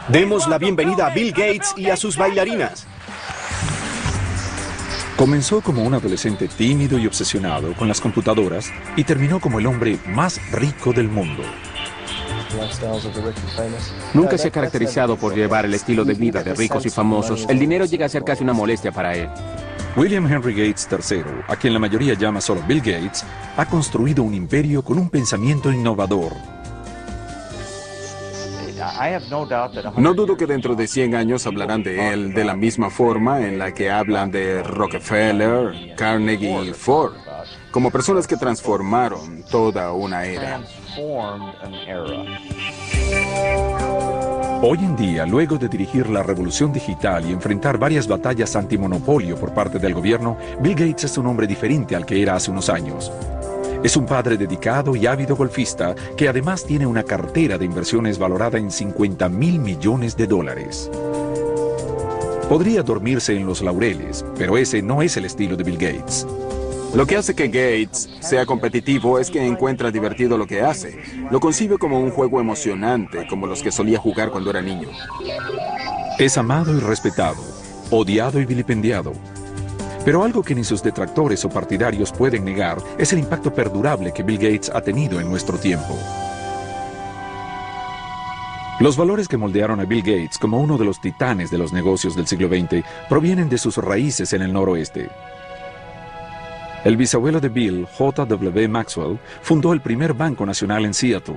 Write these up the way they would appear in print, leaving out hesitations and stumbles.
Demos la bienvenida a Bill Gates y a sus bailarinas. Comenzó como un adolescente tímido y obsesionado con las computadoras y terminó como el hombre más rico del mundo. Nunca se ha caracterizado por llevar el estilo de vida de ricos y famosos. El dinero llega a ser casi una molestia para él. William Henry Gates III, a quien la mayoría llama solo Bill Gates, ha construido un imperio con un pensamiento innovador. No dudo que dentro de 100 años hablarán de él de la misma forma en la que hablan de Rockefeller, Carnegie y Ford, como personas que transformaron toda una era. Hoy en día, luego de dirigir la revolución digital y enfrentar varias batallas antimonopolio por parte del gobierno, Bill Gates es un hombre diferente al que era hace unos años. Es un padre dedicado y ávido golfista que además tiene una cartera de inversiones valorada en $50.000 millones. Podría dormirse en los laureles, pero ese no es el estilo de Bill Gates. Lo que hace que Gates sea competitivo es que encuentra divertido lo que hace. Lo concibe como un juego emocionante, como los que solía jugar cuando era niño. Es amado y respetado, odiado y vilipendiado. Pero algo que ni sus detractores o partidarios pueden negar es el impacto perdurable que Bill Gates ha tenido en nuestro tiempo. Los valores que moldearon a Bill Gates como uno de los titanes de los negocios del siglo XX provienen de sus raíces en el noroeste. El bisabuelo de Bill, J.W. Maxwell, fundó el primer banco nacional en Seattle.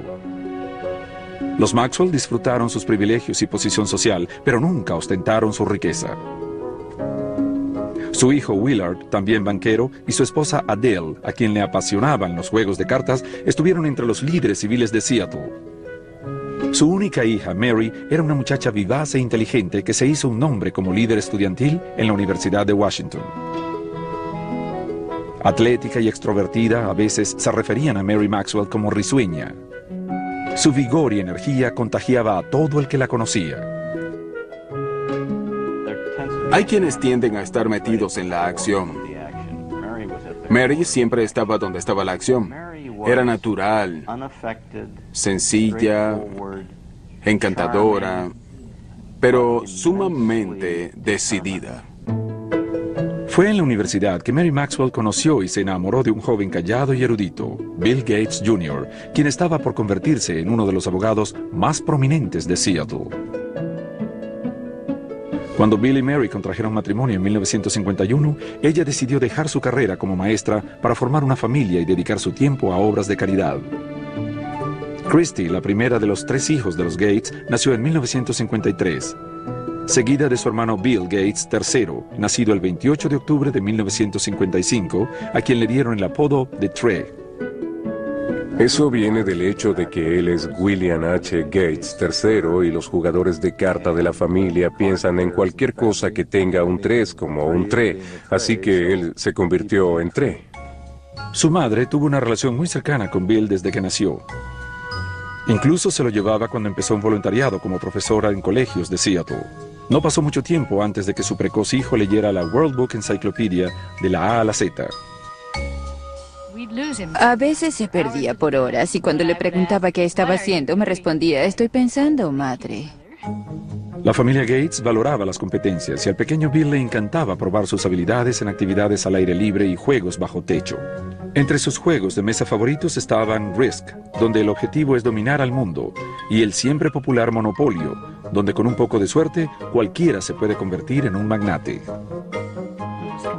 Los Maxwell disfrutaron sus privilegios y posición social, pero nunca ostentaron su riqueza. Su hijo Willard, también banquero, y su esposa Adele, a quien le apasionaban los juegos de cartas, estuvieron entre los líderes civiles de Seattle. Su única hija, Mary, era una muchacha vivaz e inteligente que se hizo un nombre como líder estudiantil en la Universidad de Washington. Atlética y extrovertida, a veces se referían a Mary Maxwell como risueña. Su vigor y energía contagiaba a todo el que la conocía. Hay quienes tienden a estar metidos en la acción. Mary siempre estaba donde estaba la acción. Era natural, sencilla, encantadora, pero sumamente decidida. Fue en la universidad que Mary Maxwell conoció y se enamoró de un joven callado y erudito, Bill Gates Jr., quien estaba por convertirse en uno de los abogados más prominentes de Seattle. Cuando Bill y Mary contrajeron matrimonio en 1951, ella decidió dejar su carrera como maestra para formar una familia y dedicar su tiempo a obras de caridad. Christy, la primera de los 3 hijos de los Gates, nació en 1953, seguida de su hermano Bill Gates III, nacido el 28 de octubre de 1955, a quien le dieron el apodo de Trey. Eso viene del hecho de que él es William H. Gates III y los jugadores de carta de la familia piensan en cualquier cosa que tenga un 3 como un tre, así que él se convirtió en tre. Su madre tuvo una relación muy cercana con Bill desde que nació. Incluso se lo llevaba cuando empezó un voluntariado como profesora en colegios de Seattle. No pasó mucho tiempo antes de que su precoz hijo leyera la World Book Encyclopedia de la A a la Z. A veces se perdía por horas y cuando le preguntaba qué estaba haciendo, me respondía, estoy pensando, madre. La familia Gates valoraba las competencias y al pequeño Bill le encantaba probar sus habilidades en actividades al aire libre y juegos bajo techo. Entre sus juegos de mesa favoritos estaban Risk, donde el objetivo es dominar al mundo, y el siempre popular Monopolio, donde con un poco de suerte cualquiera se puede convertir en un magnate.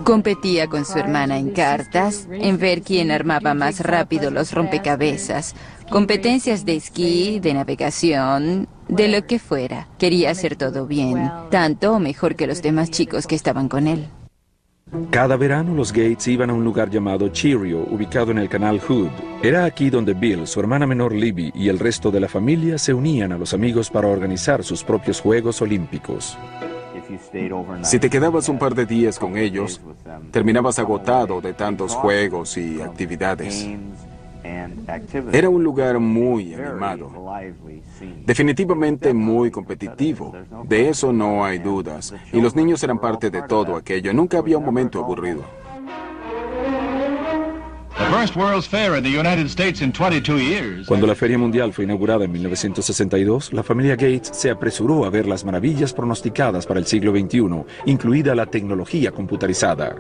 Competía con su hermana en cartas, en ver quién armaba más rápido los rompecabezas, competencias de esquí, de navegación, de lo que fuera. Quería hacer todo bien, tanto o mejor que los demás chicos que estaban con él. Cada verano los Gates iban a un lugar llamado Cheerio, ubicado en el canal Hood. Era aquí donde Bill, su hermana menor Libby y el resto de la familia se unían a los amigos para organizar sus propios Juegos Olímpicos. Si te quedabas un par de días con ellos, terminabas agotado de tantos juegos y actividades. Era un lugar muy animado, definitivamente muy competitivo, de eso no hay dudas, y los niños eran parte de todo aquello, nunca había un momento aburrido. Cuando la Feria Mundial fue inaugurada en 1962, la familia Gates se apresuró a ver las maravillas pronosticadas para el siglo XXI, incluida la tecnología computarizada.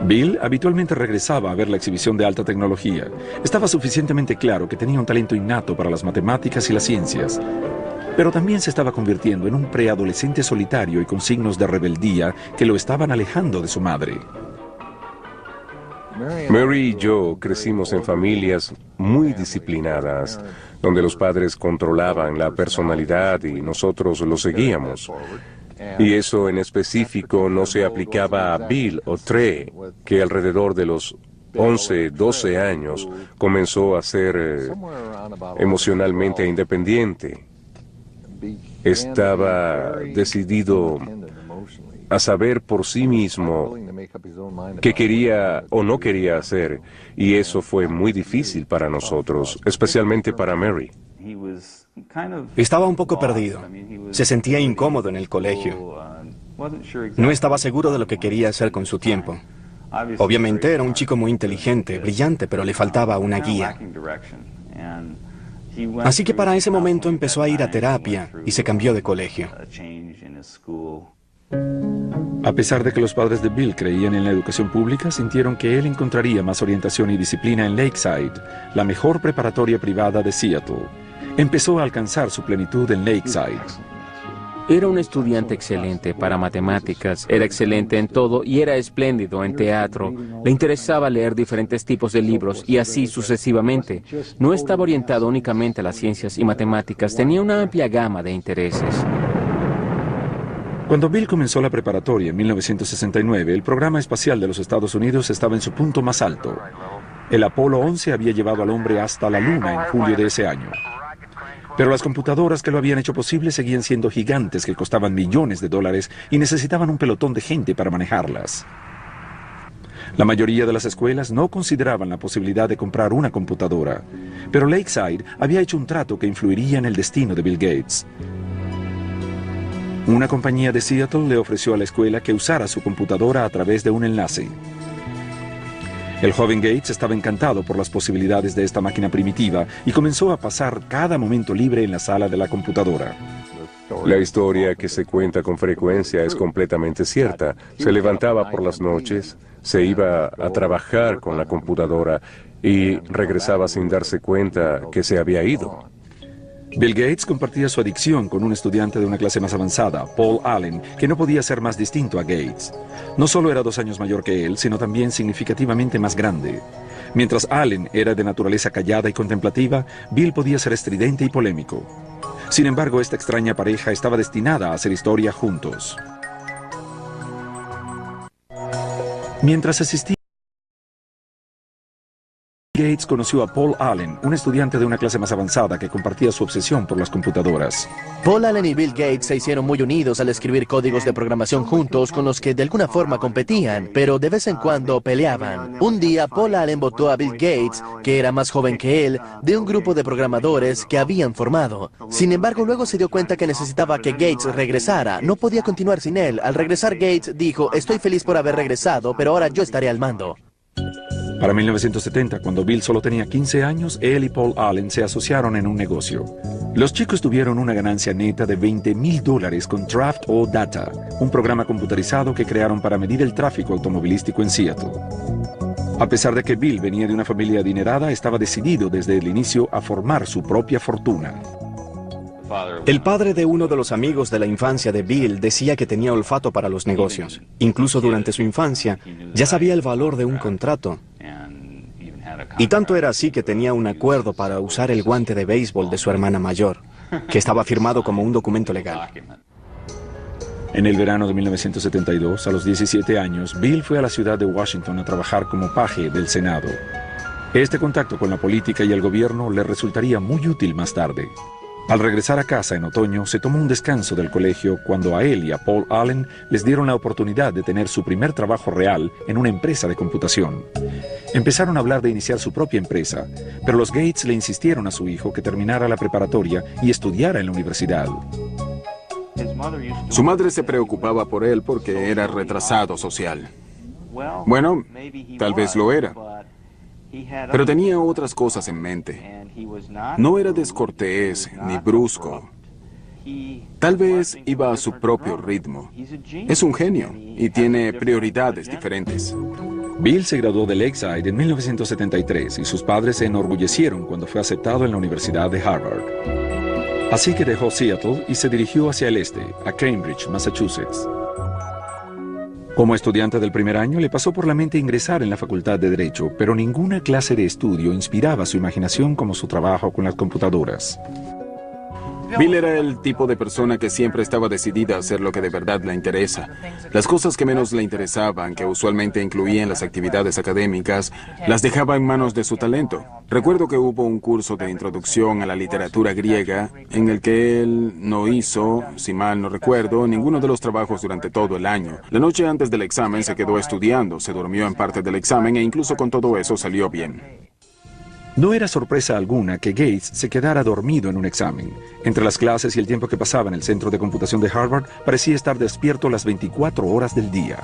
Bill habitualmente regresaba a ver la exhibición de alta tecnología. Estaba suficientemente claro que tenía un talento innato para las matemáticas y las ciencias, pero también se estaba convirtiendo en un preadolescente solitario y con signos de rebeldía que lo estaban alejando de su madre. Mary y yo crecimos en familias muy disciplinadas, donde los padres controlaban la personalidad y nosotros lo seguíamos. Y eso en específico no se aplicaba a Bill o Trey, que alrededor de los 11, 12 años comenzó a ser emocionalmente independiente. Estaba decidido a saber por sí mismo qué quería o no quería hacer, y eso fue muy difícil para nosotros, especialmente para Mary. Estaba un poco perdido. Se sentía incómodo en el colegio. No estaba seguro de lo que quería hacer con su tiempo. Obviamente era un chico muy inteligente, brillante, pero le faltaba una guía. Así que para ese momento empezó a ir a terapia y se cambió de colegio. A pesar de que los padres de Bill creían en la educación pública, sintieron que él encontraría más orientación y disciplina en Lakeside, la mejor preparatoria privada de Seattle. Empezó a alcanzar su plenitud en Lakeside. Era un estudiante excelente para matemáticas, era excelente en todo y era espléndido en teatro. Le interesaba leer diferentes tipos de libros y así sucesivamente. No estaba orientado únicamente a las ciencias y matemáticas, tenía una amplia gama de intereses. Cuando Bill comenzó la preparatoria en 1969, el programa espacial de los Estados Unidos estaba en su punto más alto. El Apolo 11 había llevado al hombre hasta la Luna en julio de ese año. Pero las computadoras que lo habían hecho posible seguían siendo gigantes que costaban millones de dólares y necesitaban un pelotón de gente para manejarlas. La mayoría de las escuelas no consideraban la posibilidad de comprar una computadora, pero Lakeside había hecho un trato que influiría en el destino de Bill Gates. Una compañía de Seattle le ofreció a la escuela que usara su computadora a través de un enlace. El joven Gates estaba encantado por las posibilidades de esta máquina primitiva y comenzó a pasar cada momento libre en la sala de la computadora. La historia que se cuenta con frecuencia es completamente cierta. Se levantaba por las noches, se iba a trabajar con la computadora y regresaba sin darse cuenta que se había ido. Bill Gates compartía su adicción con un estudiante de una clase más avanzada, Paul Allen, que no podía ser más distinto a Gates. No solo era 2 años mayor que él, sino también significativamente más grande. Mientras Allen era de naturaleza callada y contemplativa, Bill podía ser estridente y polémico. Sin embargo, esta extraña pareja estaba destinada a hacer historia juntos. Mientras asistía, Gates conoció a Paul Allen, un estudiante de una clase más avanzada que compartía su obsesión por las computadoras. Paul Allen y Bill Gates se hicieron muy unidos al escribir códigos de programación juntos con los que de alguna forma competían, pero de vez en cuando peleaban. Un día Paul Allen votó a Bill Gates, que era más joven que él, de un grupo de programadores que habían formado. Sin embargo, luego se dio cuenta que necesitaba que Gates regresara. No podía continuar sin él. Al regresar Gates dijo, estoy feliz por haber regresado, pero ahora yo estaré al mando. Para 1970, cuando Bill solo tenía 15 años, él y Paul Allen se asociaron en un negocio. Los chicos tuvieron una ganancia neta de $20,000 con Draft O Data, un programa computarizado que crearon para medir el tráfico automovilístico en Seattle. A pesar de que Bill venía de una familia adinerada, estaba decidido desde el inicio a formar su propia fortuna. El padre de uno de los amigos de la infancia de Bill decía que tenía olfato para los negocios. Incluso durante su infancia, ya sabía el valor de un contrato. Y tanto era así que tenía un acuerdo para usar el guante de béisbol de su hermana mayor, que estaba firmado como un documento legal. En el verano de 1972, a los 17 años, Bill fue a la ciudad de Washington a trabajar como paje del Senado. Este contacto con la política y el gobierno le resultaría muy útil más tarde. Al regresar a casa en otoño, se tomó un descanso del colegio cuando a él y a Paul Allen les dieron la oportunidad de tener su primer trabajo real en una empresa de computación. Empezaron a hablar de iniciar su propia empresa, pero los Gates le insistieron a su hijo que terminara la preparatoria y estudiara en la universidad. Su madre se preocupaba por él porque era retrasado social. Bueno, tal vez lo era, pero tenía otras cosas en mente. No era descortés ni brusco. Tal vez iba a su propio ritmo. Es un genio y tiene prioridades diferentes. Bill se graduó de Lakeside en 1973 y sus padres se enorgullecieron cuando fue aceptado en la Universidad de Harvard. Así que dejó Seattle y se dirigió hacia el este, a Cambridge, Massachusetts. Como estudiante del primer año, le pasó por la mente ingresar en la Facultad de Derecho, pero ninguna clase de estudio inspiraba su imaginación como su trabajo con las computadoras. Bill era el tipo de persona que siempre estaba decidida a hacer lo que de verdad le interesa. Las cosas que menos le interesaban, que usualmente incluían las actividades académicas, las dejaba en manos de su talento. Recuerdo que hubo un curso de introducción a la literatura griega en el que él no hizo, si mal no recuerdo, ninguno de los trabajos durante todo el año. La noche antes del examen se quedó estudiando, se durmió en parte del examen e incluso con todo eso salió bien. No era sorpresa alguna que Gates se quedara dormido en un examen. Entre las clases y el tiempo que pasaba en el Centro de Computación de Harvard, parecía estar despierto las 24 horas del día.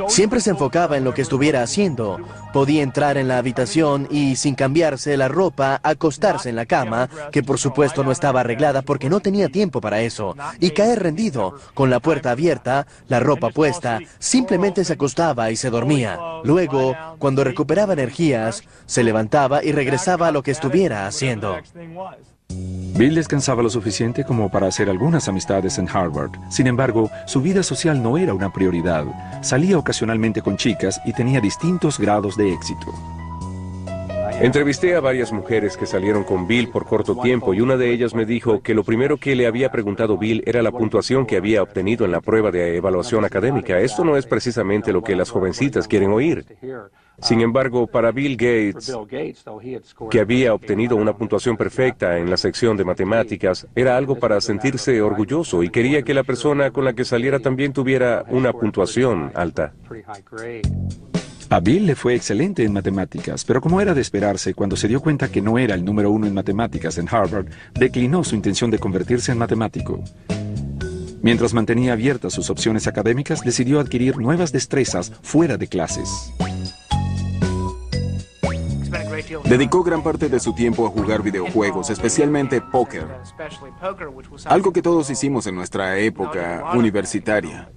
Siempre se enfocaba en lo que estuviera haciendo. Podía entrar en la habitación y, sin cambiarse la ropa, acostarse en la cama, que por supuesto no estaba arreglada porque no tenía tiempo para eso, y caer rendido, con la puerta abierta, la ropa puesta, simplemente se acostaba y se dormía. Luego, cuando recuperaba energías, se levantaba y regresaba a lo que estuviera haciendo. Bill descansaba lo suficiente como para hacer algunas amistades en Harvard. Sin embargo, su vida social no era una prioridad. Salía ocasionalmente con chicas y tenía distintos grados de éxito. Entrevisté a varias mujeres que salieron con Bill por corto tiempo y una de ellas me dijo que lo primero que le había preguntado Bill era la puntuación que había obtenido en la prueba de evaluación académica. Esto no es precisamente lo que las jovencitas quieren oír. Sin embargo, para Bill Gates, que había obtenido una puntuación perfecta en la sección de matemáticas, era algo para sentirse orgulloso y quería que la persona con la que saliera también tuviera una puntuación alta. A Bill le fue excelente en matemáticas, pero como era de esperarse, cuando se dio cuenta que no era el número 1 en matemáticas en Harvard, declinó su intención de convertirse en matemático. Mientras mantenía abiertas sus opciones académicas, decidió adquirir nuevas destrezas fuera de clases. Dedicó gran parte de su tiempo a jugar videojuegos, especialmente póker. Algo que todos hicimos en nuestra época universitaria.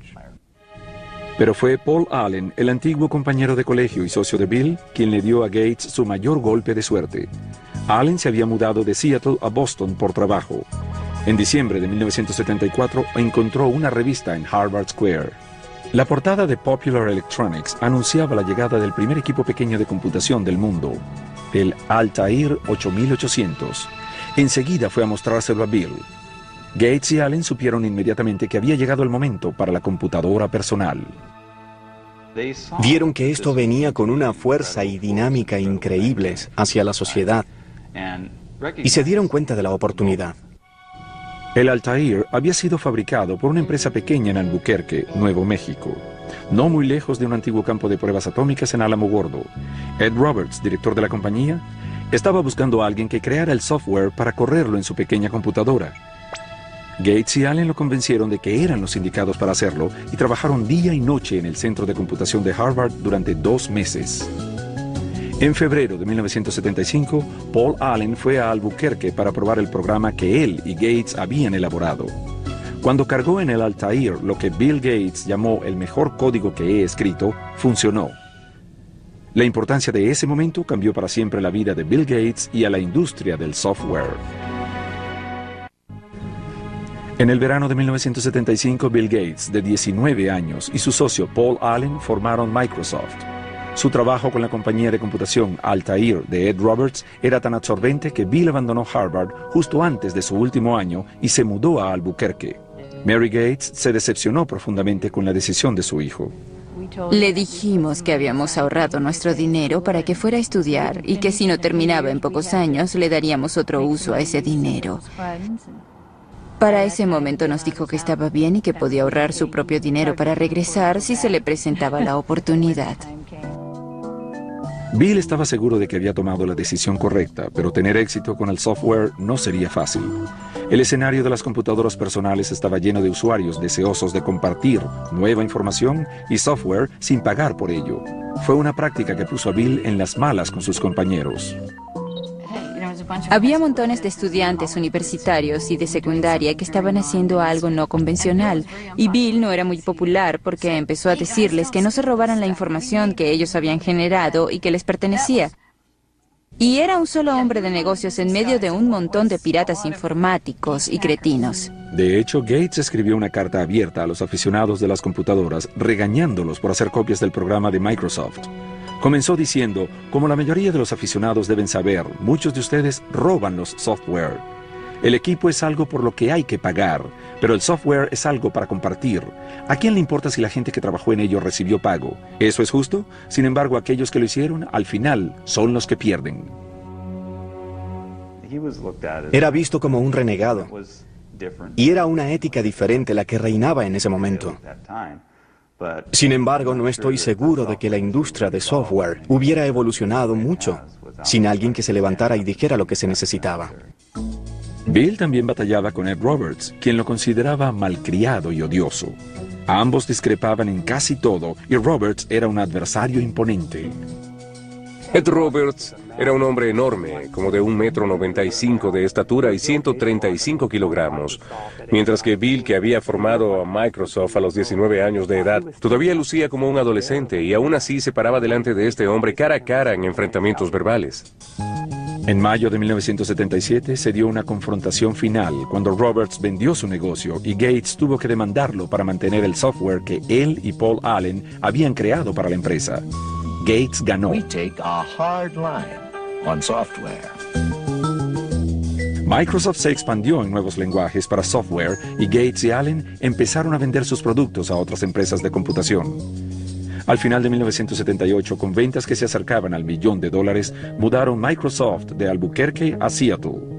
Pero fue Paul Allen, el antiguo compañero de colegio y socio de Bill, quien le dio a Gates su mayor golpe de suerte. Allen se había mudado de Seattle a Boston por trabajo. En diciembre de 1974 encontró una revista en Harvard Square. La portada de Popular Electronics anunciaba la llegada del primer equipo pequeño de computación del mundo, el Altair 8800. Enseguida fue a mostrárselo a Bill. Gates y Allen supieron inmediatamente que había llegado el momento para la computadora personal. Vieron que esto venía con una fuerza y dinámica increíbles hacia la sociedad y se dieron cuenta de la oportunidad. El Altair había sido fabricado por una empresa pequeña en Albuquerque, Nuevo México, no muy lejos de un antiguo campo de pruebas atómicas en Alamogordo. Ed Roberts, director de la compañía, estaba buscando a alguien que creara el software para correrlo en su pequeña computadora. Gates y Allen lo convencieron de que eran los indicados para hacerlo y trabajaron día y noche en el Centro de Computación de Harvard durante 2 meses. En febrero de 1975, Paul Allen fue a Albuquerque para probar el programa que él y Gates habían elaborado. Cuando cargó en el Altair lo que Bill Gates llamó el mejor código que he escrito, funcionó. La importancia de ese momento cambió para siempre la vida de Bill Gates y a la industria del software. En el verano de 1975, Bill Gates, de 19 años, y su socio Paul Allen formaron Microsoft. Su trabajo con la compañía de computación Altair de Ed Roberts era tan absorbente que Bill abandonó Harvard justo antes de su último año y se mudó a Albuquerque. Mary Gates se decepcionó profundamente con la decisión de su hijo. Le dijimos que habíamos ahorrado nuestro dinero para que fuera a estudiar y que si no terminaba en pocos años le daríamos otro uso a ese dinero. Para ese momento nos dijo que estaba bien y que podía ahorrar su propio dinero para regresar si se le presentaba la oportunidad. Bill estaba seguro de que había tomado la decisión correcta, pero tener éxito con el software no sería fácil. El escenario de las computadoras personales estaba lleno de usuarios deseosos de compartir nueva información y software sin pagar por ello. Fue una práctica que puso a Bill en las malas con sus compañeros. Había montones de estudiantes universitarios y de secundaria que estaban haciendo algo no convencional, y Bill no era muy popular porque empezó a decirles que no se robaran la información que ellos habían generado y que les pertenecía. Y era un solo hombre de negocios en medio de un montón de piratas informáticos y cretinos. De hecho, Gates escribió una carta abierta a los aficionados de las computadoras, regañándolos por hacer copias del programa de Microsoft. Comenzó diciendo, como la mayoría de los aficionados deben saber, muchos de ustedes roban los software. El equipo es algo por lo que hay que pagar, pero el software es algo para compartir. ¿A quién le importa si la gente que trabajó en ello recibió pago? ¿Eso es justo? Sin embargo, aquellos que lo hicieron, al final, son los que pierden. Era visto como un renegado, y era una ética diferente la que reinaba en ese momento. Sin embargo, no estoy seguro de que la industria de software hubiera evolucionado mucho sin alguien que se levantara y dijera lo que se necesitaba. Bill también batallaba con Ed Roberts, quien lo consideraba malcriado y odioso. Ambos discrepaban en casi todo y Roberts era un adversario imponente. Ed Roberts era un hombre enorme, como de 1,95 m de estatura y 135 kilogramos, mientras que Bill, que había formado a Microsoft a los 19 años de edad, todavía lucía como un adolescente y aún así se paraba delante de este hombre cara a cara en enfrentamientos verbales. En mayo de 1977 se dio una confrontación final cuando Roberts vendió su negocio y Gates tuvo que demandarlo para mantener el software que él y Paul Allen habían creado para la empresa. Gates ganó. Microsoft se expandió en nuevos lenguajes para software y Gates y Allen empezaron a vender sus productos a otras empresas de computación. Al final de 1978, con ventas que se acercaban al $1 millón, mudaron Microsoft de Albuquerque a Seattle.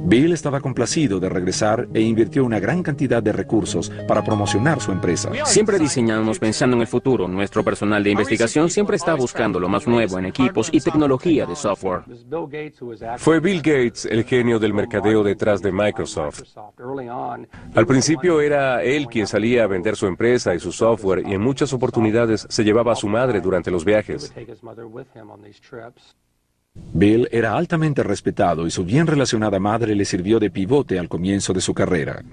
Bill estaba complacido de regresar e invirtió una gran cantidad de recursos para promocionar su empresa. Siempre diseñamos pensando en el futuro. Nuestro personal de investigación siempre está buscando lo más nuevo en equipos y tecnología de software. Fue Bill Gates el genio del mercadeo detrás de Microsoft. Al principio era él quien salía a vender su empresa y su software y en muchas oportunidades se llevaba a su madre durante los viajes. Bill era altamente respetado y su bien relacionada madre le sirvió de pivote al comienzo de su carrera.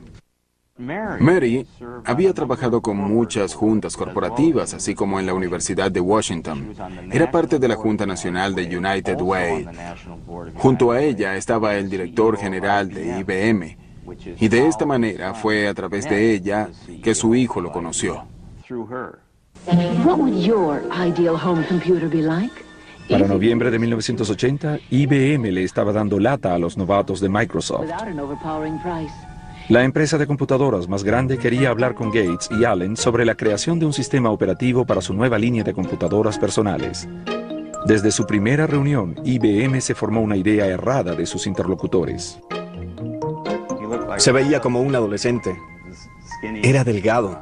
Mary había trabajado con muchas juntas corporativas, así como en la Universidad de Washington. Era parte de la Junta Nacional de United Way. Junto a ella estaba el director general de IBM. Y de esta manera fue a través de ella que su hijo lo conoció. What would your ideal home computer be like? Para noviembre de 1980, IBM le estaba dando lata a los novatos de Microsoft. La empresa de computadoras más grande quería hablar con Gates y Allen sobre la creación de un sistema operativo para su nueva línea de computadoras personales. Desde su primera reunión, IBM se formó una idea errada de sus interlocutores. Se veía como un adolescente. Era delgado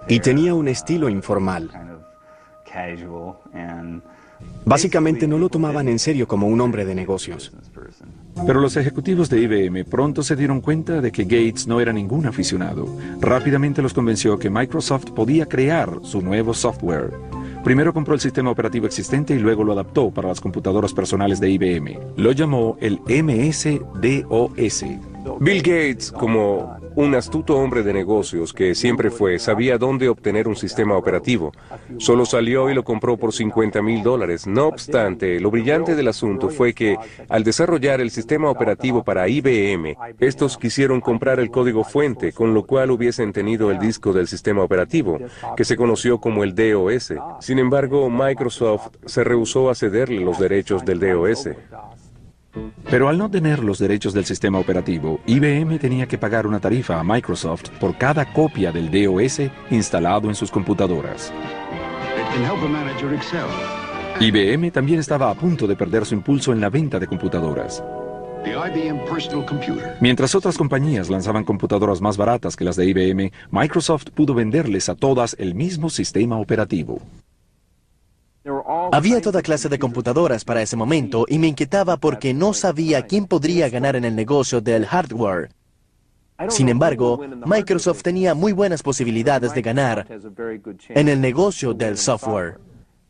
y tenía un estilo informal. Básicamente no lo tomaban en serio como un hombre de negocios. Pero los ejecutivos de IBM pronto se dieron cuenta de que Gates no era ningún aficionado. Rápidamente los convenció que Microsoft podía crear su nuevo software. Primero compró el sistema operativo existente y luego lo adaptó para las computadoras personales de IBM. Lo llamó el MS-DOS. Bill Gates, como un astuto hombre de negocios que siempre fue, sabía dónde obtener un sistema operativo. Solo salió y lo compró por $50,000. No obstante, lo brillante del asunto fue que, al desarrollar el sistema operativo para IBM, estos quisieron comprar el código fuente, con lo cual hubiesen tenido el disco del sistema operativo, que se conoció como el DOS. Sin embargo, Microsoft se rehusó a cederle los derechos del DOS. Pero al no tener los derechos del sistema operativo, IBM tenía que pagar una tarifa a Microsoft por cada copia del DOS instalado en sus computadoras. IBM también estaba a punto de perder su impulso en la venta de computadoras. Mientras otras compañías lanzaban computadoras más baratas que las de IBM, Microsoft pudo venderles a todas el mismo sistema operativo. Había toda clase de computadoras para ese momento y me inquietaba porque no sabía quién podría ganar en el negocio del hardware. Sin embargo, Microsoft tenía muy buenas posibilidades de ganar en el negocio del software.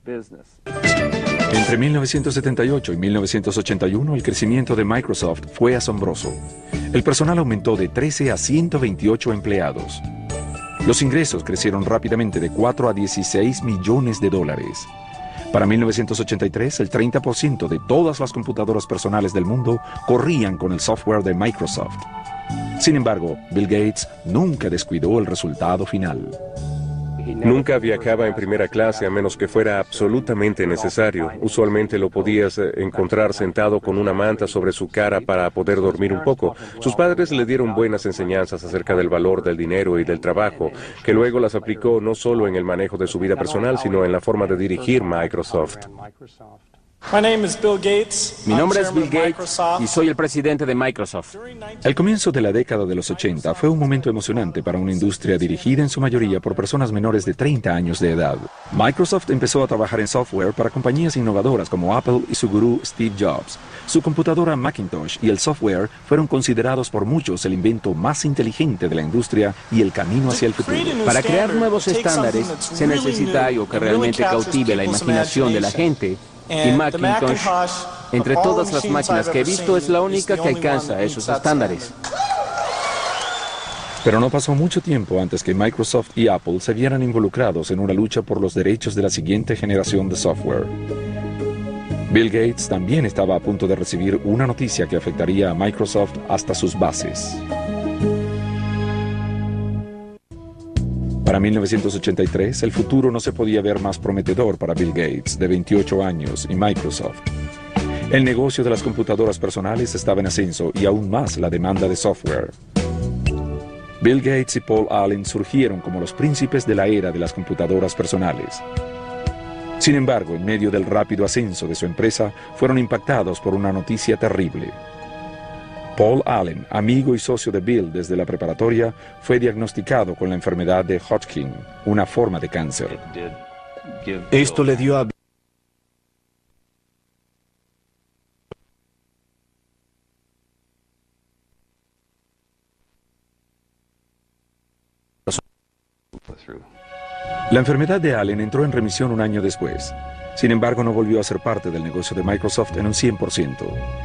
Entre 1978 y 1981, el crecimiento de Microsoft fue asombroso. El personal aumentó de 13 a 128 empleados. Los ingresos crecieron rápidamente de 4 a 16 millones de dólares. Para 1983, el 30% de todas las computadoras personales del mundo corrían con el software de Microsoft. Sin embargo, Bill Gates nunca descuidó el resultado final. Nunca viajaba en primera clase a menos que fuera absolutamente necesario. Usualmente lo podías encontrar sentado con una manta sobre su cara para poder dormir un poco. Sus padres le dieron buenas enseñanzas acerca del valor del dinero y del trabajo, que luego las aplicó no solo en el manejo de su vida personal, sino en la forma de dirigir Microsoft. Mi nombre es Bill Gates y soy el presidente de Microsoft. El comienzo de la década de los 80 fue un momento emocionante para una industria dirigida en su mayoría por personas menores de 30 años de edad. Microsoft empezó a trabajar en software para compañías innovadoras como Apple y su gurú Steve Jobs. Su computadora Macintosh y el software fueron considerados por muchos el invento más inteligente de la industria y el camino hacia el futuro. Para crear nuevos estándares se necesita algo que realmente cautive la imaginación de la gente. Y Macintosh, entre todas las máquinas que he visto, es la única que alcanza esos estándares. Pero no pasó mucho tiempo antes que Microsoft y Apple se vieran involucrados en una lucha por los derechos de la siguiente generación de software. Bill Gates también estaba a punto de recibir una noticia que afectaría a Microsoft hasta sus bases. Para 1983, el futuro no se podía ver más prometedor para Bill Gates, de 28 años, y Microsoft. El negocio de las computadoras personales estaba en ascenso y aún más la demanda de software. Bill Gates y Paul Allen surgieron como los príncipes de la era de las computadoras personales. Sin embargo, en medio del rápido ascenso de su empresa, fueron impactados por una noticia terrible. Paul Allen, amigo y socio de Bill desde la preparatoria, fue diagnosticado con la enfermedad de Hodgkin, una forma de cáncer. Esto le dio a La enfermedad de Allen entró en remisión un año después. Sin embargo, no volvió a ser parte del negocio de Microsoft en un 100%.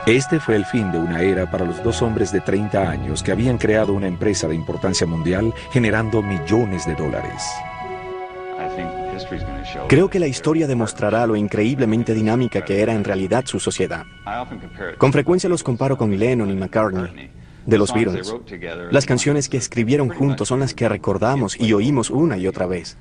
Este fue el fin de una era para los dos hombres de 30 años que habían creado una empresa de importancia mundial generando millones de dólares. Creo que la historia demostrará lo increíblemente dinámica que era en realidad su sociedad. Con frecuencia los comparo con Lennon y McCartney, de los Beatles. Las canciones que escribieron juntos son las que recordamos y oímos una y otra vez.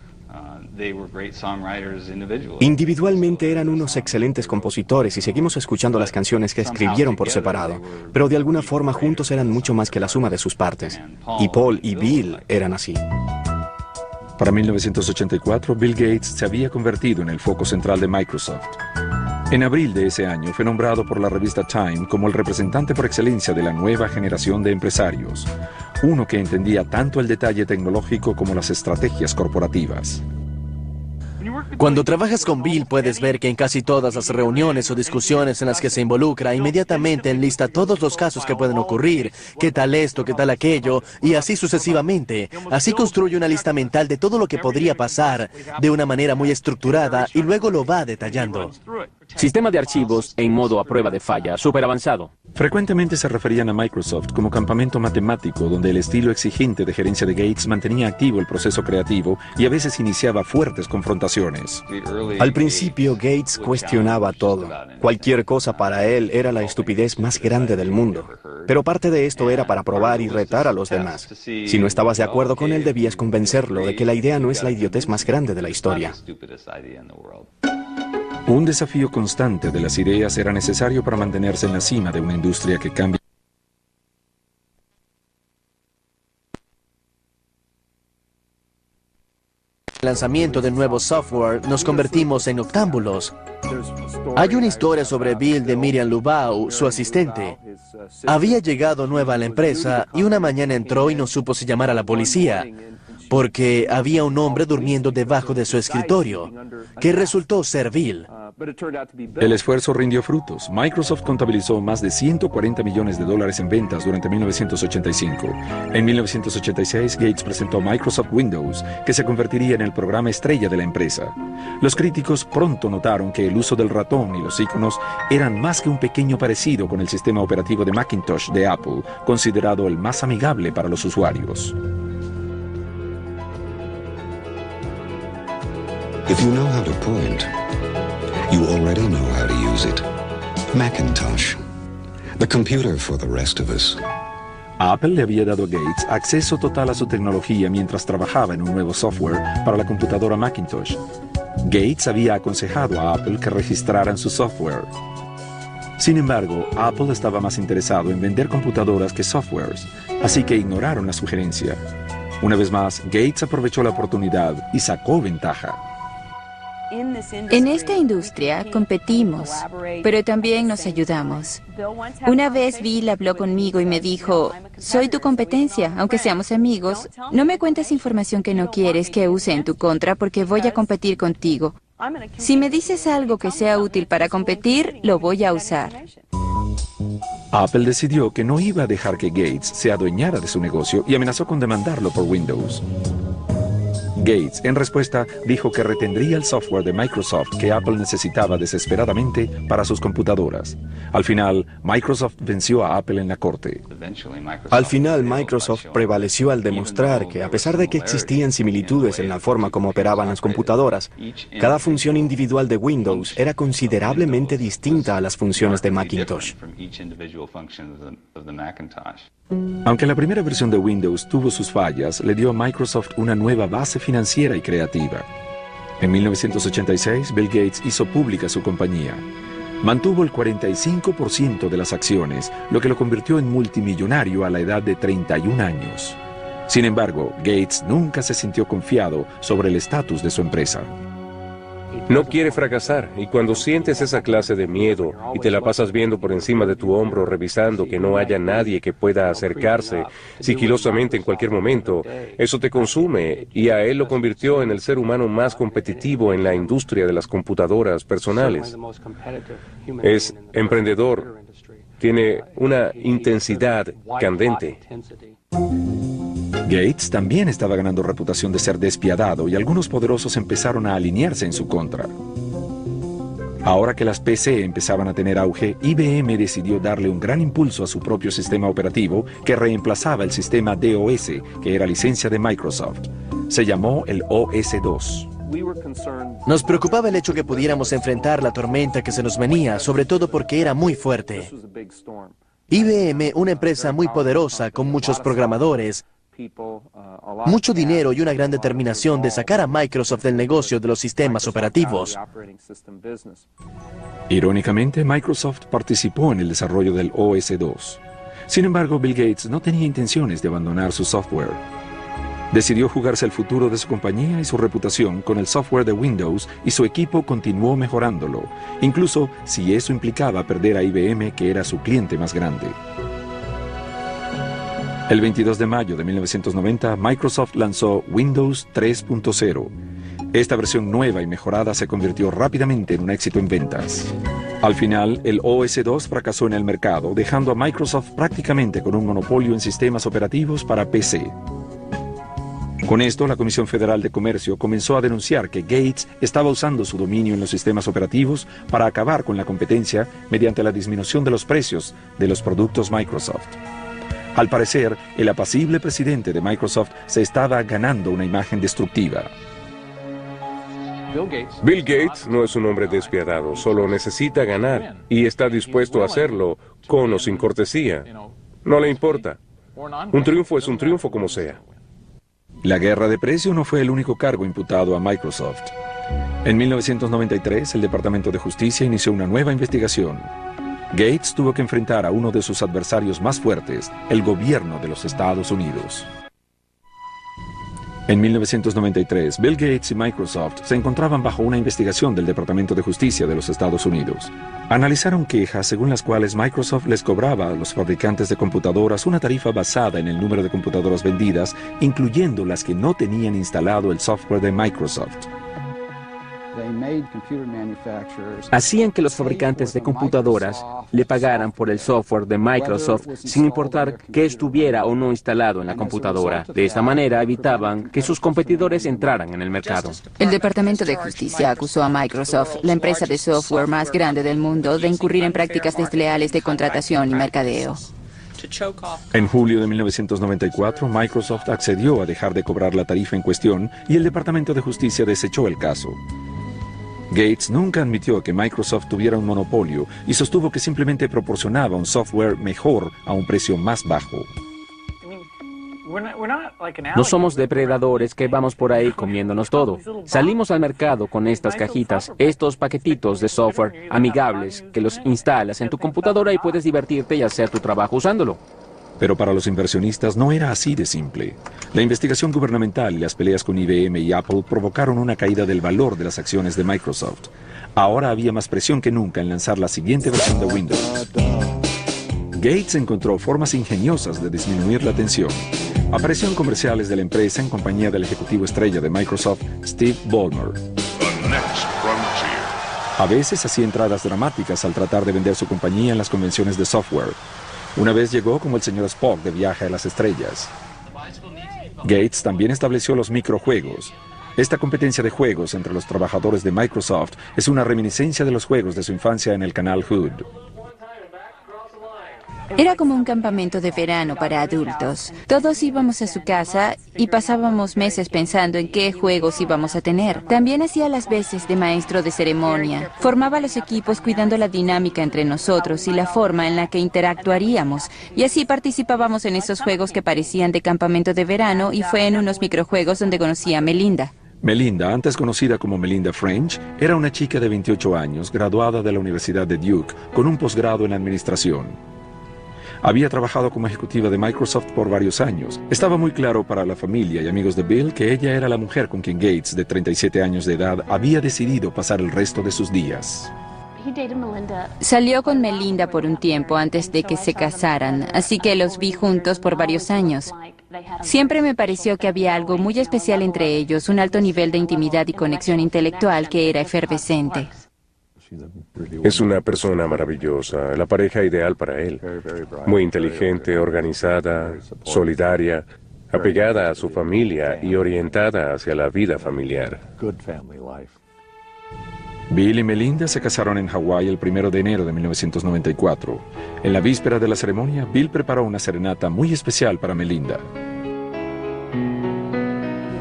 Individualmente eran unos excelentes compositores y seguimos escuchando las canciones que escribieron por separado, pero de alguna forma juntos eran mucho más que la suma de sus partes. Y Paul y Bill eran así. Para 1984, Bill Gates se había convertido en el foco central de Microsoft. En abril de ese año fue nombrado por la revista Time como el representante por excelencia de la nueva generación de empresarios, uno que entendía tanto el detalle tecnológico como las estrategias corporativas. Cuando trabajas con Bill puedes ver que en casi todas las reuniones o discusiones en las que se involucra, inmediatamente enlista todos los casos que pueden ocurrir, qué tal esto, qué tal aquello, y así sucesivamente. Así construye una lista mental de todo lo que podría pasar de una manera muy estructurada y luego lo va detallando. Sistema de archivos en modo a prueba de falla, súper avanzado. Frecuentemente se referían a Microsoft como campamento matemático donde el estilo exigente de gerencia de Gates mantenía activo el proceso creativo y a veces iniciaba fuertes confrontaciones. Al principio Gates cuestionaba todo. Cualquier cosa para él era la estupidez más grande del mundo. Pero parte de esto era para probar y retar a los demás. Si no estabas de acuerdo con él, debías convencerlo de que la idea no es la idiotez más grande de la historia. Un desafío constante de las ideas era necesario para mantenerse en la cima de una industria que cambia. El lanzamiento de nuevo software nos convertimos en octámbulos. Hay una historia sobre Bill de Miriam Lubau, su asistente. Había llegado nueva a la empresa y una mañana entró y no supo si llamar a la policía. porque había un hombre durmiendo debajo de su escritorio, que resultó ser Bill. El esfuerzo rindió frutos. Microsoft contabilizó más de 140 millones de dólares en ventas durante 1985. En 1986, Gates presentó Microsoft Windows, que se convertiría en el programa estrella de la empresa. Los críticos pronto notaron que el uso del ratón y los iconos eran más que un pequeño parecido con el sistema operativo de Macintosh de Apple, considerado el más amigable para los usuarios. If you know how to point, you already know how to use it. Macintosh, the computer for the rest of us. Apple le había dado a Gates acceso total a su tecnología mientras trabajaba en un nuevo software para la computadora Macintosh. Gates había aconsejado a Apple que registraran su software. Sin embargo, Apple estaba más interesado en vender computadoras que softwares, así que ignoraron la sugerencia. Una vez más, Gates aprovechó la oportunidad y sacó ventaja. En esta industria competimos, pero también nos ayudamos. Una vez Bill habló conmigo y me dijo, soy tu competencia, aunque seamos amigos. No me cuentes información que no quieres que use en tu contra porque voy a competir contigo. Si me dices algo que sea útil para competir, lo voy a usar. Apple decidió que no iba a dejar que Gates se adueñara de su negocio y amenazó con demandarlo por Windows. Gates, en respuesta, dijo que retendría el software de Microsoft que Apple necesitaba desesperadamente para sus computadoras. Al final, Microsoft venció a Apple en la corte. Al final, Microsoft prevaleció al demostrar que, a pesar de que existían similitudes en la forma como operaban las computadoras, cada función individual de Windows era considerablemente distinta a las funciones de Macintosh. Aunque la primera versión de Windows tuvo sus fallas, le dio a Microsoft una nueva base financiera y creativa. En 1986, Bill Gates hizo pública su compañía. Mantuvo el 45% de las acciones, lo que lo convirtió en multimillonario a la edad de 31 años. Sin embargo, Gates nunca se sintió confiado sobre el estatus de su empresa. No quiere fracasar, y cuando sientes esa clase de miedo y te la pasas viendo por encima de tu hombro revisando que no haya nadie que pueda acercarse sigilosamente en cualquier momento, eso te consume, y a él lo convirtió en el ser humano más competitivo en la industria de las computadoras personales. Es emprendedor, tiene una intensidad candente. Gates también estaba ganando reputación de ser despiadado y algunos poderosos empezaron a alinearse en su contra. Ahora que las PC empezaban a tener auge, IBM decidió darle un gran impulso a su propio sistema operativo que reemplazaba el sistema DOS, que era licencia de Microsoft. Se llamó el OS/2. Nos preocupaba el hecho que pudiéramos enfrentar la tormenta que se nos venía, sobre todo porque era muy fuerte. IBM, una empresa muy poderosa con muchos programadores, mucho dinero y una gran determinación de sacar a Microsoft del negocio de los sistemas operativos. Irónicamente, Microsoft participó en el desarrollo del OS/2. Sin embargo, Bill Gates no tenía intenciones de abandonar su software. Decidió jugarse el futuro de su compañía y su reputación con el software de Windows y su equipo continuó mejorándolo, incluso si eso implicaba perder a IBM, que era su cliente más grande. El 22 de mayo de 1990, Microsoft lanzó Windows 3.0. Esta versión nueva y mejorada se convirtió rápidamente en un éxito en ventas. Al final, el OS/2 fracasó en el mercado, dejando a Microsoft prácticamente con un monopolio en sistemas operativos para PC. Con esto, la Comisión Federal de Comercio comenzó a denunciar que Gates estaba usando su dominio en los sistemas operativos para acabar con la competencia mediante la disminución de los precios de los productos Microsoft. Al parecer, el apacible presidente de Microsoft se estaba ganando una imagen destructiva. Bill Gates no es un hombre despiadado, solo necesita ganar y está dispuesto a hacerlo con o sin cortesía. No le importa. Un triunfo es un triunfo como sea. La guerra de precio no fue el único cargo imputado a Microsoft. En 1993, el Departamento de Justicia inició una nueva investigación. Gates tuvo que enfrentar a uno de sus adversarios más fuertes, el gobierno de los Estados Unidos. En 1993, Bill Gates y Microsoft se encontraban bajo una investigación del Departamento de Justicia de los Estados Unidos. Analizaron quejas según las cuales Microsoft les cobraba a los fabricantes de computadoras una tarifa basada en el número de computadoras vendidas, incluyendo las que no tenían instalado el software de Microsoft. Hacían que los fabricantes de computadoras le pagaran por el software de Microsoft sin importar que estuviera o no instalado en la computadora. De esta manera evitaban que sus competidores entraran en el mercado. El Departamento de Justicia acusó a Microsoft, la empresa de software más grande del mundo, de incurrir en prácticas desleales de contratación y mercadeo. En julio de 1994, Microsoft accedió a dejar de cobrar la tarifa en cuestión y el Departamento de Justicia desechó el caso. Gates nunca admitió que Microsoft tuviera un monopolio y sostuvo que simplemente proporcionaba un software mejor a un precio más bajo. No somos depredadores que vamos por ahí comiéndonos todo. Salimos al mercado con estas cajitas, estos paquetitos de software amigables que los instalas en tu computadora y puedes divertirte y hacer tu trabajo usándolo. Pero para los inversionistas no era así de simple. La investigación gubernamental y las peleas con IBM y Apple provocaron una caída del valor de las acciones de Microsoft. Ahora había más presión que nunca en lanzar la siguiente versión de Windows. Gates encontró formas ingeniosas de disminuir la tensión. Apareció en comerciales de la empresa en compañía del ejecutivo estrella de Microsoft, Steve Ballmer. A veces hacía entradas dramáticas al tratar de vender su compañía en las convenciones de software. Una vez llegó como el señor Spock de Viaje a las Estrellas. Gates también estableció los microjuegos. Esta competencia de juegos entre los trabajadores de Microsoft es una reminiscencia de los juegos de su infancia en el canal Hood. Era como un campamento de verano para adultos. Todos íbamos a su casa y pasábamos meses pensando en qué juegos íbamos a tener. También hacía las veces de maestro de ceremonia. Formaba los equipos cuidando la dinámica entre nosotros y la forma en la que interactuaríamos. Y así participábamos en esos juegos que parecían de campamento de verano y fue en unos microjuegos donde conocí a Melinda. Melinda, antes conocida como Melinda French, era una chica de 28 años, graduada de la Universidad de Duke, con un posgrado en administración. Había trabajado como ejecutiva de Microsoft por varios años. Estaba muy claro para la familia y amigos de Bill que ella era la mujer con quien Gates, de 37 años de edad, había decidido pasar el resto de sus días. Salió con Melinda por un tiempo antes de que se casaran, así que los vi juntos por varios años. Siempre me pareció que había algo muy especial entre ellos, un alto nivel de intimidad y conexión intelectual que era efervescente. Es una persona maravillosa, la pareja ideal para él. Muy inteligente, organizada, solidaria, apegada a su familia y orientada hacia la vida familiar. Bill y Melinda se casaron en Hawái el 1 de enero de 1994. En la víspera de la ceremonia, Bill preparó una serenata muy especial para Melinda.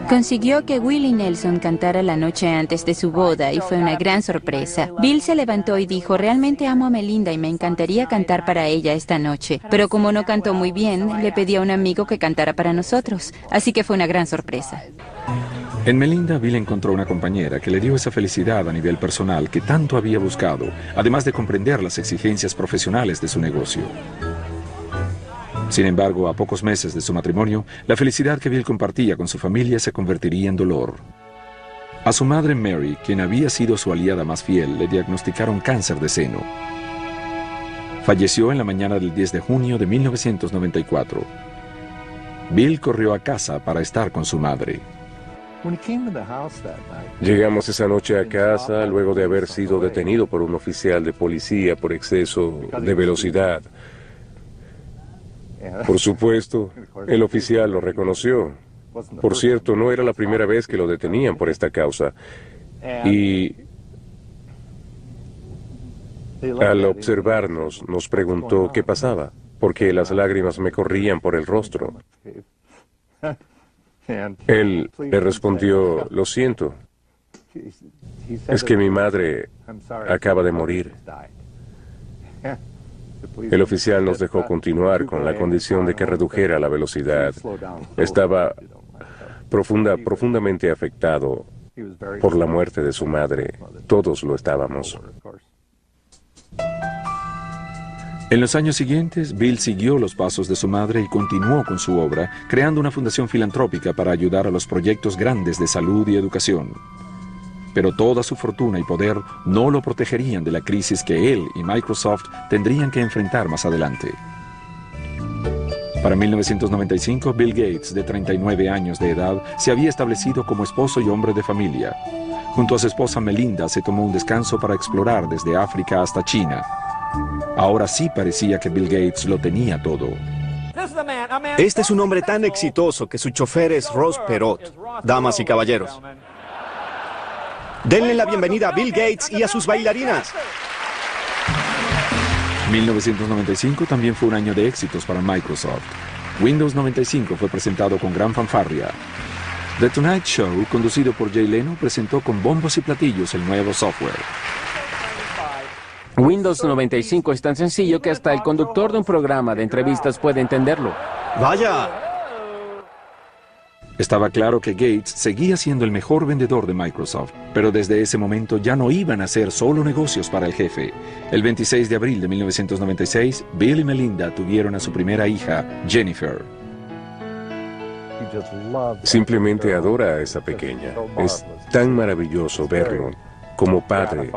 Consiguió que Willie Nelson cantara la noche antes de su boda y fue una gran sorpresa. Bill se levantó y dijo, realmente amo a Melinda y me encantaría cantar para ella esta noche. Pero como no cantó muy bien, le pedí a un amigo que cantara para nosotros. Así que fue una gran sorpresa. En Melinda, Bill encontró una compañera que le dio esa felicidad a nivel personal que tanto había buscado, además de comprender las exigencias profesionales de su negocio. Sin embargo, a pocos meses de su matrimonio, la felicidad que Bill compartía con su familia se convertiría en dolor. A su madre Mary, quien había sido su aliada más fiel, le diagnosticaron cáncer de seno. Falleció en la mañana del 10 de junio de 1994. Bill corrió a casa para estar con su madre. Llegamos esa noche a casa luego de haber sido detenido por un oficial de policía por exceso de velocidad. Por supuesto, el oficial lo reconoció. Por cierto, no era la primera vez que lo detenían por esta causa. Y al observarnos, nos preguntó qué pasaba, porque las lágrimas me corrían por el rostro. Él le respondió, lo siento, es que mi madre acaba de morir. El oficial nos dejó continuar con la condición de que redujera la velocidad. Estaba profundamente afectado por la muerte de su madre. Todos lo estábamos. En los años siguientes, Bill siguió los pasos de su madre y continuó con su obra, creando una fundación filantrópica para ayudar a los proyectos grandes de salud y educación. Pero toda su fortuna y poder no lo protegerían de la crisis que él y Microsoft tendrían que enfrentar más adelante. Para 1995, Bill Gates, de 39 años de edad, se había establecido como esposo y hombre de familia. Junto a su esposa Melinda se tomó un descanso para explorar desde África hasta China. Ahora sí parecía que Bill Gates lo tenía todo. Este es un hombre tan exitoso que su chofer es Ross Perot. Damas y caballeros, denle la bienvenida a Bill Gates y a sus bailarinas. 1995 también fue un año de éxitos para Microsoft. Windows 95 fue presentado con gran fanfarria. The Tonight Show, conducido por Jay Leno, presentó con bombos y platillos el nuevo software. Windows 95 es tan sencillo que hasta el conductor de un programa de entrevistas puede entenderlo. ¡Vaya! Estaba claro que Gates seguía siendo el mejor vendedor de Microsoft, pero desde ese momento ya no iban a ser solo negocios para el jefe. El 26 de abril de 1996, Bill y Melinda tuvieron a su primera hija, Jennifer. Simplemente adora a esa pequeña. Es tan maravilloso verlo. Como padre,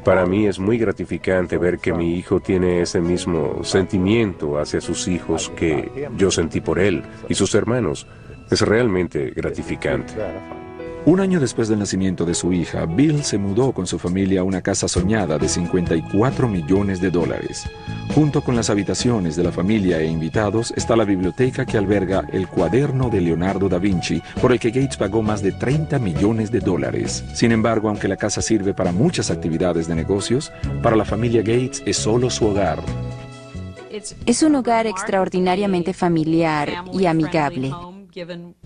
para mí es muy gratificante ver que mi hijo tiene ese mismo sentimiento hacia sus hijos que yo sentí por él y sus hermanos. Es realmente gratificante. Un año después del nacimiento de su hija, Bill se mudó con su familia a una casa soñada de $54 millones. Junto con las habitaciones de la familia e invitados está la biblioteca que alberga el cuaderno de Leonardo da Vinci, por el que Gates pagó más de $30 millones. Sin embargo, aunque la casa sirve para muchas actividades de negocios, para la familia Gates es solo su hogar. Es un hogar extraordinariamente familiar y amigable.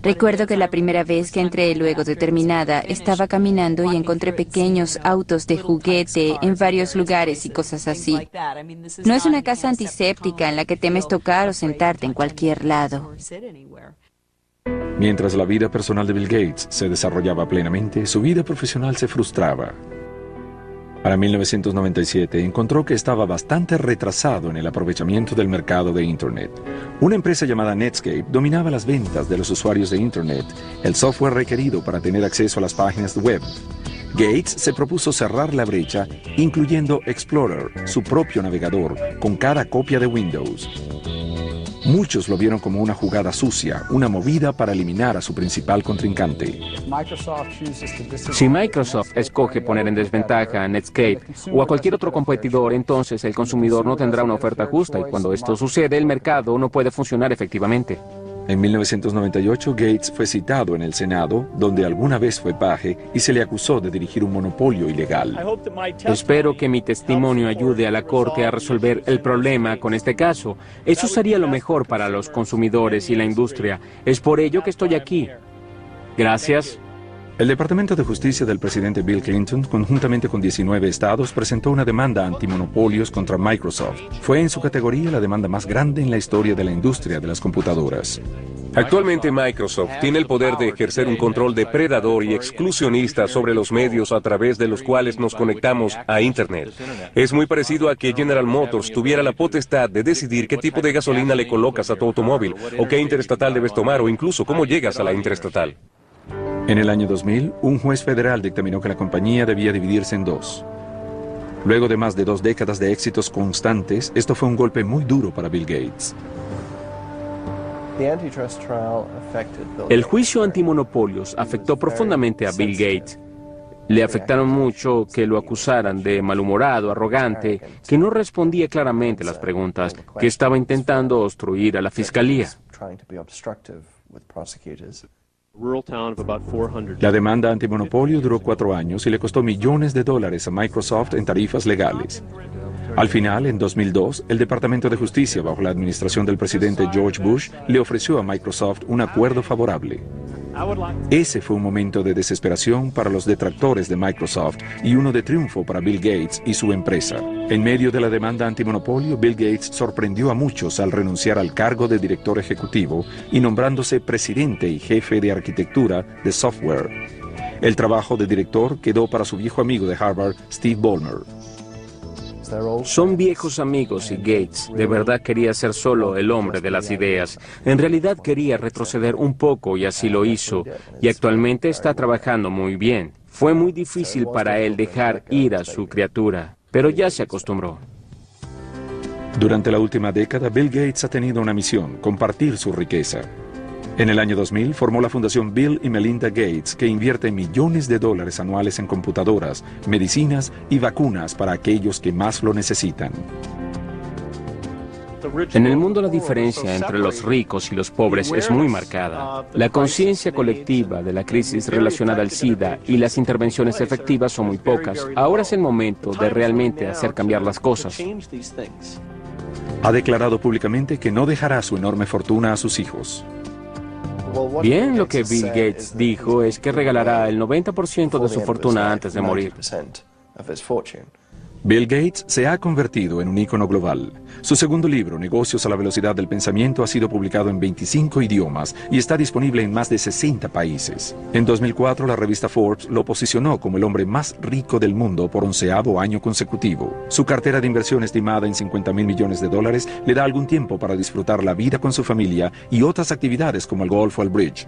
Recuerdo que la primera vez que entré luego de terminada, estaba caminando y encontré pequeños autos de juguete en varios lugares y cosas así. No es una casa antiséptica en la que temes tocar o sentarte en cualquier lado. Mientras la vida personal de Bill Gates se desarrollaba plenamente, su vida profesional se frustraba. Para 1997 encontró que estaba bastante retrasado en el aprovechamiento del mercado de Internet. Una empresa llamada Netscape dominaba las ventas de los usuarios de Internet, el software requerido para tener acceso a las páginas web. Gates se propuso cerrar la brecha, incluyendo Explorer, su propio navegador, con cada copia de Windows. Muchos lo vieron como una jugada sucia, una movida para eliminar a su principal contrincante. Si Microsoft escoge poner en desventaja a Netscape o a cualquier otro competidor, entonces el consumidor no tendrá una oferta justa y cuando esto sucede, el mercado no puede funcionar efectivamente. En 1998, Gates fue citado en el Senado, donde alguna vez fue paje, y se le acusó de dirigir un monopolio ilegal. Espero que mi testimonio ayude a la Corte a resolver el problema con este caso. Eso sería lo mejor para los consumidores y la industria. Es por ello que estoy aquí. Gracias. El Departamento de Justicia del presidente Bill Clinton, conjuntamente con 19 estados, presentó una demanda antimonopolios contra Microsoft. Fue en su categoría la demanda más grande en la historia de la industria de las computadoras. Actualmente Microsoft tiene el poder de ejercer un control depredador y exclusionista sobre los medios a través de los cuales nos conectamos a Internet. Es muy parecido a que General Motors tuviera la potestad de decidir qué tipo de gasolina le colocas a tu automóvil, o qué interestatal debes tomar, o incluso cómo llegas a la interestatal. En el año 2000, un juez federal dictaminó que la compañía debía dividirse en dos. Luego de más de 2 décadas de éxitos constantes, esto fue un golpe muy duro para Bill Gates. El juicio antimonopolios afectó profundamente a Bill Gates. Le afectaron mucho que lo acusaran de malhumorado, arrogante, que no respondía claramente a las preguntas, que estaba intentando obstruir a la fiscalía. La demanda antimonopolio duró 4 años y le costó millones de dólares a Microsoft en tarifas legales. Al final, en 2002, el Departamento de Justicia, bajo la administración del presidente George Bush, le ofreció a Microsoft un acuerdo favorable. Ese fue un momento de desesperación para los detractores de Microsoft y uno de triunfo para Bill Gates y su empresa. En medio de la demanda antimonopolio, Bill Gates sorprendió a muchos al renunciar al cargo de director ejecutivo y nombrándose presidente y jefe de arquitectura de software. El trabajo de director quedó para su viejo amigo de Harvard, Steve Ballmer. Son viejos amigos y Gates de verdad quería ser solo el hombre de las ideas. En realidad quería retroceder un poco y así lo hizo. Y actualmente está trabajando muy bien. Fue muy difícil para él dejar ir a su criatura, pero ya se acostumbró. Durante la última década, Bill Gates ha tenido una misión: compartir su riqueza. En el año 2000 formó la fundación Bill y Melinda Gates, que invierte millones de dólares anuales en computadoras, medicinas y vacunas para aquellos que más lo necesitan. En el mundo la diferencia entre los ricos y los pobres es muy marcada. La conciencia colectiva de la crisis relacionada al SIDA y las intervenciones efectivas son muy pocas. Ahora es el momento de realmente hacer cambiar las cosas. Ha declarado públicamente que no dejará su enorme fortuna a sus hijos. Bien, lo que Bill Gates dijo es que regalará el 90% de su fortuna antes de morir. Bill Gates se ha convertido en un ícono global. Su segundo libro, Negocios a la velocidad del pensamiento, ha sido publicado en 25 idiomas y está disponible en más de 60 países. En 2004, la revista Forbes lo posicionó como el hombre más rico del mundo por 11º año consecutivo. Su cartera de inversión, estimada en $50.000 millones, le da algún tiempo para disfrutar la vida con su familia y otras actividades como el golf o el bridge.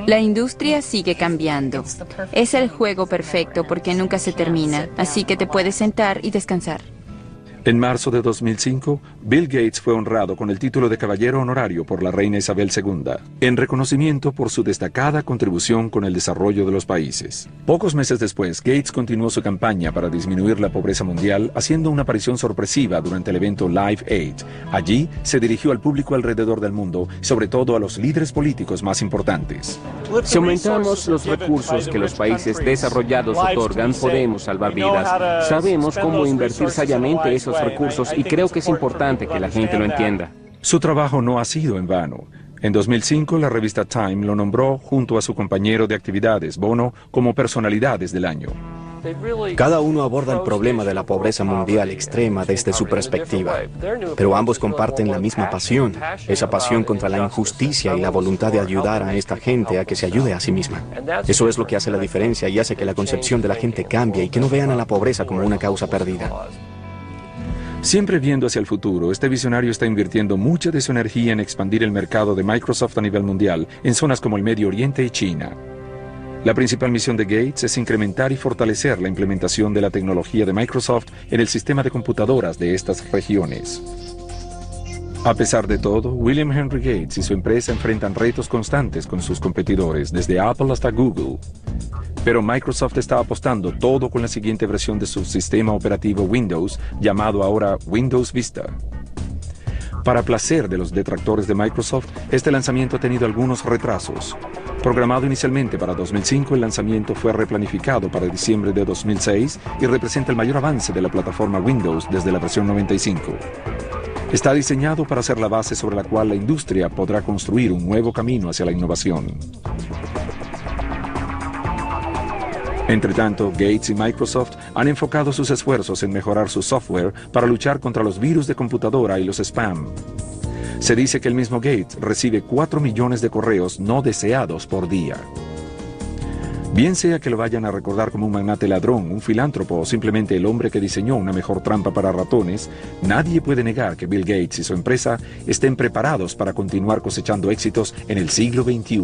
La industria sigue cambiando. Es el juego perfecto porque nunca se termina, así que te puedes sentar y descansar. En marzo de 2005, Bill Gates fue honrado con el título de Caballero Honorario por la reina Isabel II, en reconocimiento por su destacada contribución con el desarrollo de los países. Pocos meses después, Gates continuó su campaña para disminuir la pobreza mundial, haciendo una aparición sorpresiva durante el evento Live Aid. Allí se dirigió al público alrededor del mundo, sobre todo a los líderes políticos más importantes. Si aumentamos los recursos que los países desarrollados otorgan, podemos salvar vidas. Sabemos cómo invertir sabiamente esos recursos y creo que es importante que la gente lo entienda. Su trabajo no ha sido en vano. En 2005, la revista Time lo nombró, junto a su compañero de actividades, Bono, como personalidades del año. Cada uno aborda el problema de la pobreza mundial extrema desde su perspectiva, pero ambos comparten la misma pasión, esa pasión contra la injusticia y la voluntad de ayudar a esta gente a que se ayude a sí misma. Eso es lo que hace la diferencia y hace que la concepción de la gente cambie y que no vean a la pobreza como una causa perdida. Siempre viendo hacia el futuro, este visionario está invirtiendo mucha de su energía en expandir el mercado de Microsoft a nivel mundial, en zonas como el Medio Oriente y China. La principal misión de Gates es incrementar y fortalecer la implementación de la tecnología de Microsoft en el sistema de computadoras de estas regiones. A pesar de todo, William Henry Gates y su empresa enfrentan retos constantes con sus competidores, desde Apple hasta Google. Pero Microsoft está apostando todo con la siguiente versión de su sistema operativo Windows, llamado ahora Windows Vista. Para placer de los detractores de Microsoft, este lanzamiento ha tenido algunos retrasos. Programado inicialmente para 2005, el lanzamiento fue replanificado para diciembre de 2006 y representa el mayor avance de la plataforma Windows desde la versión 95. Está diseñado para ser la base sobre la cual la industria podrá construir un nuevo camino hacia la innovación. Entre tanto, Gates y Microsoft han enfocado sus esfuerzos en mejorar su software para luchar contra los virus de computadora y los spam. Se dice que el mismo Gates recibe 4 millones de correos no deseados por día. Bien sea que lo vayan a recordar como un magnate ladrón, un filántropo o simplemente el hombre que diseñó una mejor trampa para ratones, nadie puede negar que Bill Gates y su empresa estén preparados para continuar cosechando éxitos en el siglo XXI.